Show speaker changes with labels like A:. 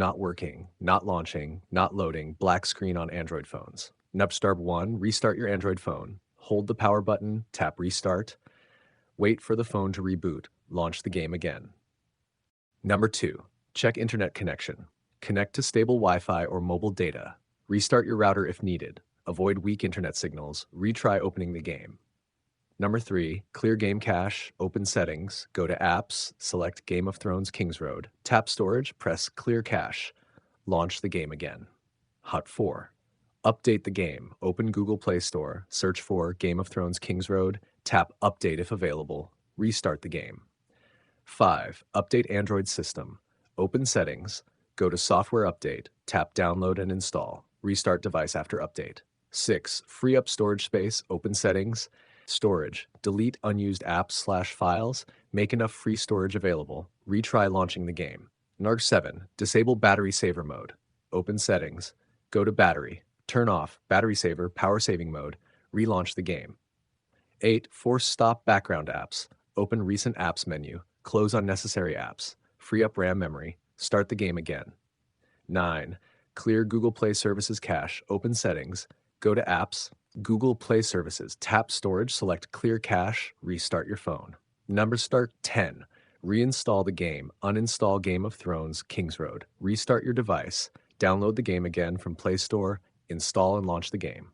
A: Not working, not launching, not loading, black screen on Android phones. Step 1, restart your Android phone. Hold the power button, tap restart. Wait for the phone to reboot. Launch the game again. Number 2, check internet connection. Connect to stable Wi-Fi or mobile data. Restart your router if needed. Avoid weak internet signals. Retry opening the game. Number 3, clear game cache, open settings, go to apps, select Game of Thrones Kingsroad, tap storage, press clear cache, launch the game again. Hut 4, update the game, open Google Play Store, search for Game of Thrones Kingsroad, tap update if available, restart the game. 5, update Android system, open settings, go to software update, tap download and install, restart device after update. 6, free up storage space, open settings, storage, delete unused apps/files, make enough free storage available, retry launching the game. Number 7, disable battery saver mode, open settings, go to battery, turn off battery saver power saving mode, relaunch the game. 8, force stop background apps, open recent apps menu, close unnecessary apps, free up RAM memory, start the game again. 9, clear Google Play Services cache, open settings, go to apps, Google Play Services, tap storage, select clear cache, restart your phone. Number 10, reinstall the game, uninstall Game of Thrones Kingsroad, restart your device, download the game again from Play Store, install and launch the game.